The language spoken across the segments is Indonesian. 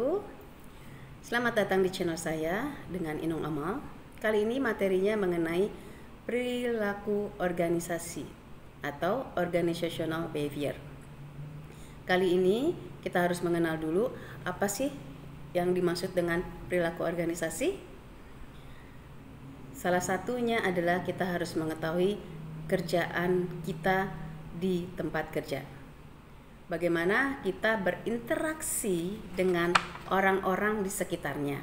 wabarakatuh. Selamat datang di channel saya dengan Inung Amal. Kali ini materinya mengenai perilaku organisasi atau organizational behavior. Kali ini kita harus mengenal dulu apa sih yang dimaksud dengan perilaku organisasi. Salah satunya adalah kita harus mengetahui kerjaan kita di tempat kerja. Bagaimana kita berinteraksi dengan orang-orang di sekitarnya.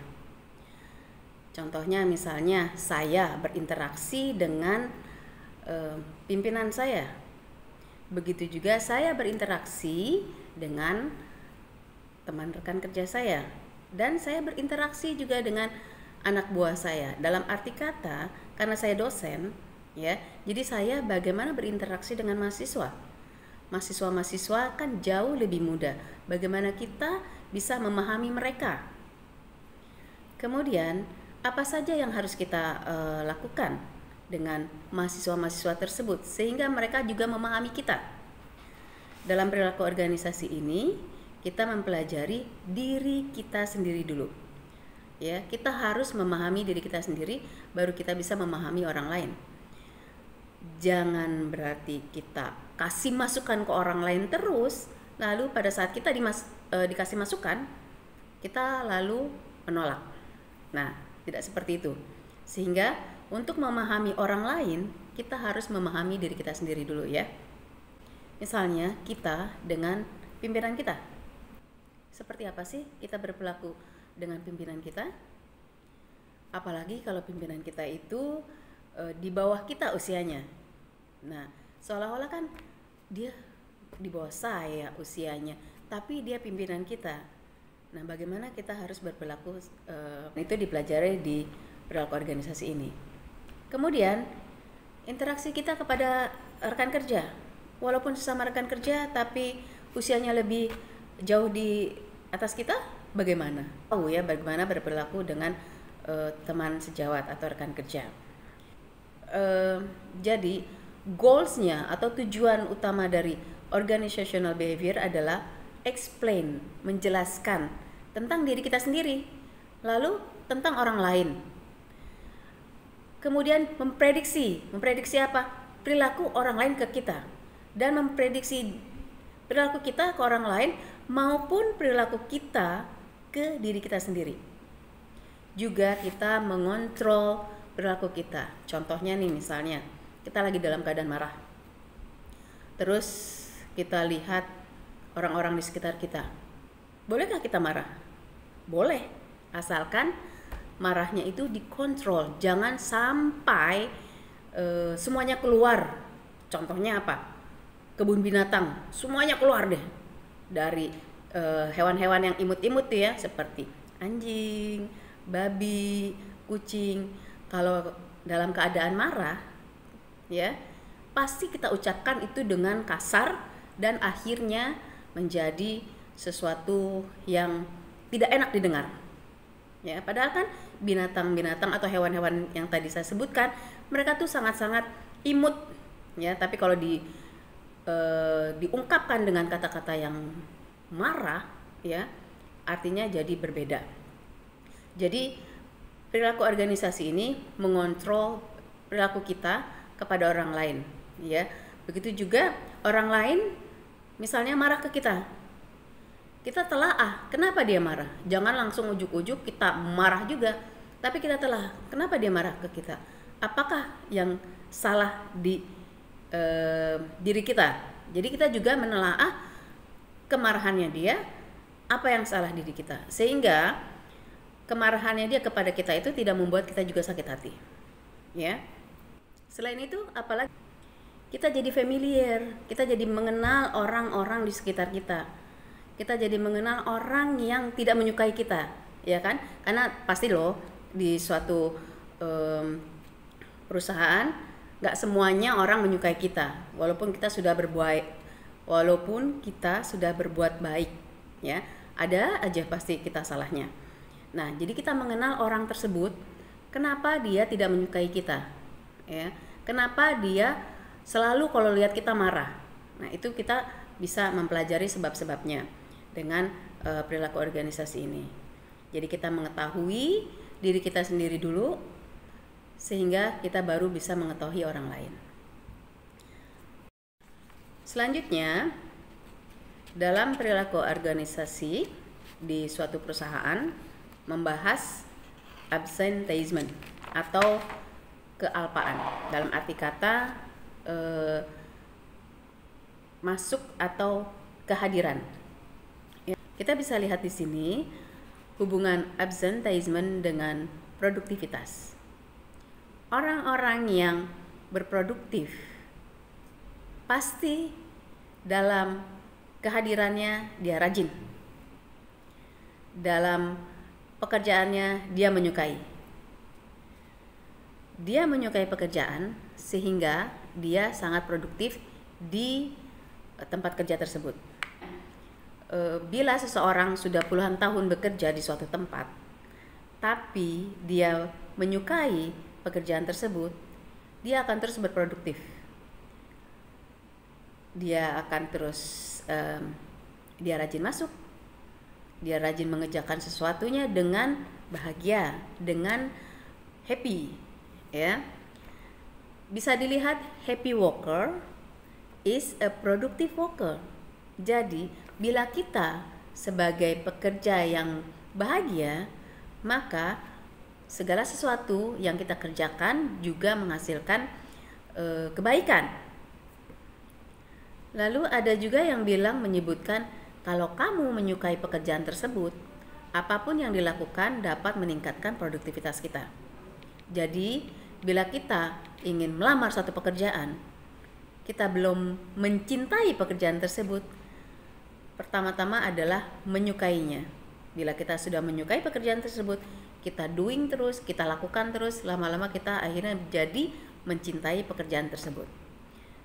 Contohnya misalnya saya berinteraksi dengan pimpinan saya. Begitu juga saya berinteraksi dengan teman rekan kerja saya. Dan saya berinteraksi juga dengan anak buah saya. Dalam arti kata, karena saya dosen, ya, jadi saya bagaimana berinteraksi dengan mahasiswa. Mahasiswa-mahasiswa kan jauh lebih mudah. Bagaimana kita bisa memahami mereka. Kemudian, apa saja yang harus kita lakukan dengan mahasiswa-mahasiswa tersebut sehingga mereka juga memahami kita. Dalam perilaku organisasi ini, kita mempelajari diri kita sendiri dulu. Ya, kita harus memahami diri kita sendiri baru kita bisa memahami orang lain. Jangan berarti kita kasih masukan ke orang lain terus, lalu pada saat kita dikasih masukan, kita lalu menolak. Nah, tidak seperti itu. Sehingga untuk memahami orang lain, kita harus memahami diri kita sendiri dulu ya. Misalnya kita dengan pimpinan kita. Seperti apa sih kita berperilaku dengan pimpinan kita? Apalagi kalau pimpinan kita itu di bawah kita usianya. Nah, seolah-olah kan dia di bawah saya usianya, tapi dia pimpinan kita. Nah, bagaimana kita harus berperilaku itu dipelajari di perilaku organisasi ini. Kemudian, interaksi kita kepada rekan kerja. Walaupun sesama rekan kerja tapi usianya lebih jauh di atas kita, bagaimana? Tahu ya bagaimana berperilaku dengan teman sejawat atau rekan kerja. Jadi goalsnya atau tujuan utama dari organizational behavior adalah explain, menjelaskan tentang diri kita sendiri, lalu tentang orang lain. Kemudian memprediksi apa? Perilaku orang lain ke kita, dan memprediksi perilaku kita ke orang lain maupun perilaku kita ke diri kita sendiri. Juga kita mengontrol perilaku kita. Contohnya nih, misalnya kita lagi dalam keadaan marah, terus kita lihat orang-orang di sekitar kita. Bolehkah kita marah? Boleh, asalkan marahnya itu dikontrol. Jangan sampai semuanya keluar. Contohnya apa? Kebun binatang, semuanya keluar deh. Dari hewan-hewan yang imut-imut tuh ya, seperti anjing, babi, kucing. Kalau dalam keadaan marah, ya, pasti kita ucapkan itu dengan kasar dan akhirnya menjadi sesuatu yang tidak enak didengar. Ya, padahal kan binatang-binatang atau hewan-hewan yang tadi saya sebutkan, mereka tuh sangat-sangat imut, ya. Tapi kalau diungkapkan dengan kata-kata yang marah, ya, artinya jadi berbeda. Jadi perilaku organisasi ini mengontrol perilaku kita kepada orang lain, ya. Begitu juga orang lain misalnya marah ke kita. Kita telaah, kenapa dia marah? Jangan langsung ujuk-ujuk kita marah juga, tapi kita telaah, kenapa dia marah ke kita? Apakah yang salah di diri kita? Jadi kita juga menelaah kemarahannya dia, apa yang salah di diri kita, sehingga kemarahannya dia kepada kita itu tidak membuat kita juga sakit hati, ya. Selain itu, apalagi kita jadi familiar, kita jadi mengenal orang-orang di sekitar kita. Kita jadi mengenal orang yang tidak menyukai kita, ya kan? Karena pasti loh di suatu perusahaan nggak semuanya orang menyukai kita, walaupun kita sudah berbuat baik, ya. Ada aja pasti kita salahnya. Nah, jadi kita mengenal orang tersebut, kenapa dia tidak menyukai kita, ya? Kenapa dia selalu kalau lihat kita marah? Nah, itu kita bisa mempelajari sebab-sebabnya dengan perilaku organisasi ini. Jadi kita mengetahui diri kita sendiri dulu, sehingga kita baru bisa mengetahui orang lain. Selanjutnya, dalam perilaku organisasi di suatu perusahaan membahas absenteeism atau kealpaan. Dalam arti kata masuk atau kehadiran. Kita bisa lihat di sini hubungan absenteeism dengan produktivitas. Orang-orang yang berproduktif pasti dalam kehadirannya dia rajin. Dalam pekerjaannya dia menyukai. Dia menyukai pekerjaan sehingga dia sangat produktif di tempat kerja tersebut. Bila seseorang sudah puluhan tahun bekerja di suatu tempat, tapi dia menyukai pekerjaan tersebut, dia akan terus berproduktif. Dia akan terus dia rajin masuk, dia rajin mengerjakan sesuatunya dengan bahagia, dengan happy, ya. Bisa dilihat happy worker is a productive worker. Jadi, bila kita sebagai pekerja yang bahagia, maka segala sesuatu yang kita kerjakan juga menghasilkan kebaikan. Lalu ada juga yang menyebutkan kalau kamu menyukai pekerjaan tersebut, apapun yang dilakukan dapat meningkatkan produktivitas kita. Jadi, bila kita ingin melamar satu pekerjaan, kita belum mencintai pekerjaan tersebut, pertama-tama adalah menyukainya. Bila kita sudah menyukai pekerjaan tersebut, kita doing terus, kita lakukan terus, lama-lama kita akhirnya jadi mencintai pekerjaan tersebut.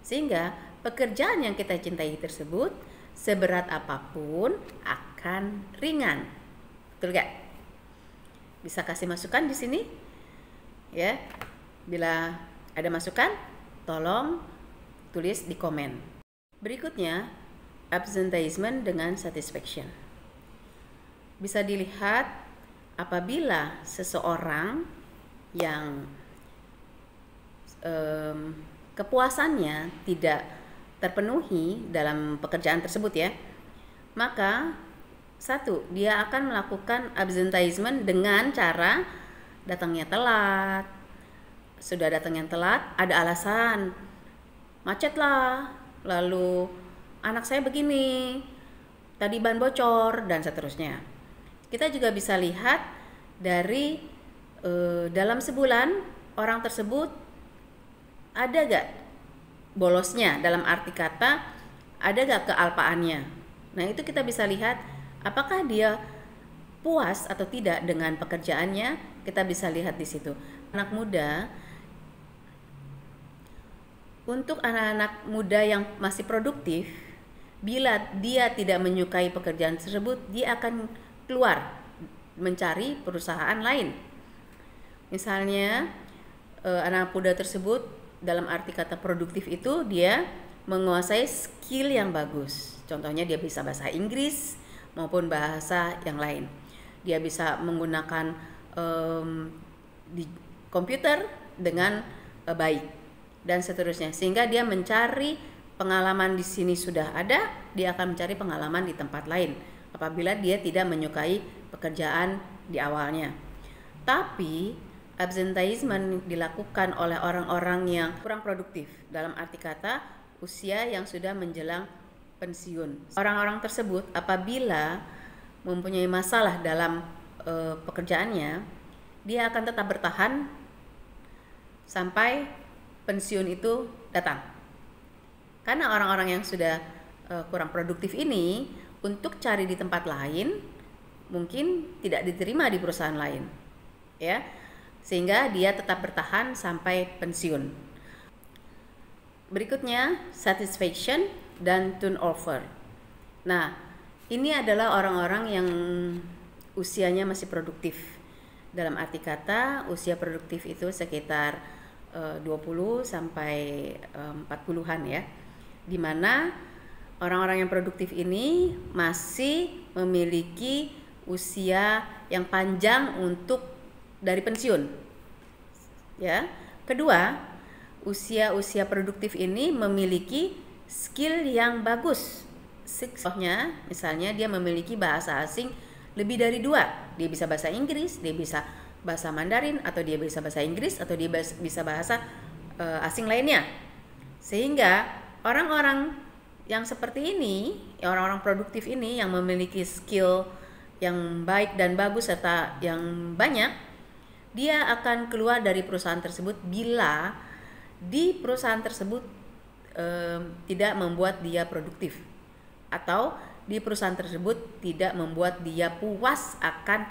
Sehingga pekerjaan yang kita cintai tersebut, seberat apapun akan ringan. Betul gak? Bisa kasih masukan di sini? Ya. Bila ada masukan, tolong tulis di komen. Berikutnya, absenteeism dengan satisfaction. Bisa dilihat apabila seseorang yang kepuasannya tidak terpenuhi dalam pekerjaan tersebut, ya, maka satu, dia akan melakukan absenteeism dengan cara datangnya telat. Sudah datangnya telat, ada alasan, macet lah, lalu anak saya begini, tadi ban bocor, dan seterusnya. Kita juga bisa lihat dari dalam sebulan orang tersebut ada gak bolosnya, dalam arti kata ada gak kealpaannya. Nah, itu kita bisa lihat apakah dia puas atau tidak dengan pekerjaannya. Kita bisa lihat di situ. Anak muda, untuk anak-anak muda yang masih produktif, bila dia tidak menyukai pekerjaan tersebut, dia akan keluar mencari perusahaan lain. Misalnya anak muda tersebut dalam arti kata produktif itu dia menguasai skill yang bagus. Contohnya dia bisa bahasa Inggris maupun bahasa yang lain. Dia bisa menggunakan di komputer dengan baik dan seterusnya. Sehingga dia mencari pengalaman di sini sudah ada, dia akan mencari pengalaman di tempat lain apabila dia tidak menyukai pekerjaan di awalnya. Tapi absenteeism dilakukan oleh orang-orang yang kurang produktif, dalam arti kata usia yang sudah menjelang pensiun. Orang-orang tersebut apabila mempunyai masalah dalam pekerjaannya, dia akan tetap bertahan sampai pensiun itu datang. Karena orang-orang yang sudah kurang produktif ini, untuk cari di tempat lain mungkin tidak diterima di perusahaan lain, ya, sehingga dia tetap bertahan sampai pensiun. Berikutnya, satisfaction dan turnover. Nah, ini adalah orang-orang yang usianya masih produktif. Dalam arti kata, usia produktif itu sekitar 20 sampai 40-an, ya. Di mana orang-orang yang produktif ini masih memiliki usia yang panjang untuk dari pensiun. Ya. Kedua, usia produktif ini memiliki skill yang bagus. Contohnya, misalnya dia memiliki bahasa asing lebih dari 2. Dia bisa bahasa Inggris, dia bisa bahasa Mandarin, atau dia bisa bahasa Inggris, atau dia bisa bahasa asing lainnya. Sehingga orang-orang yang seperti ini, orang-orang produktif ini yang memiliki skill yang baik dan bagus serta yang banyak, dia akan keluar dari perusahaan tersebut bila di perusahaan tersebut tidak membuat dia produktif, atau di perusahaan tersebut tidak membuat dia puas akan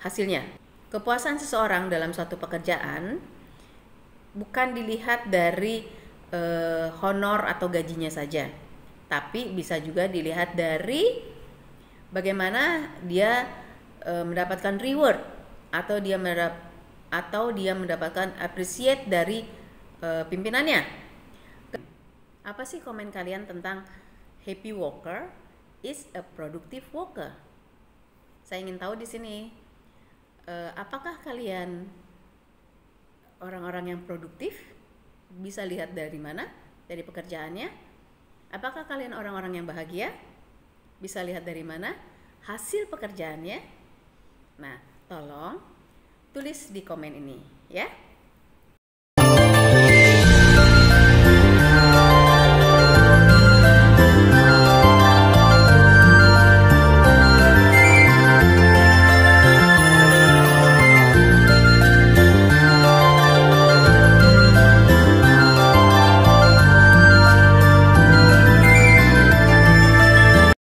hasilnya. Kepuasan seseorang dalam suatu pekerjaan bukan dilihat dari honor atau gajinya saja, tapi bisa juga dilihat dari bagaimana dia mendapatkan reward, atau dia mendapatkan appreciate dari pimpinannya. Apa sih komen kalian tentang happy worker is a productive worker? Saya ingin tahu di sini, apakah kalian orang-orang yang produktif? Bisa lihat dari mana? Dari pekerjaannya. Apakah kalian orang-orang yang bahagia? Bisa lihat dari mana? Hasil pekerjaannya. Nah, tolong tulis di komen ini ya.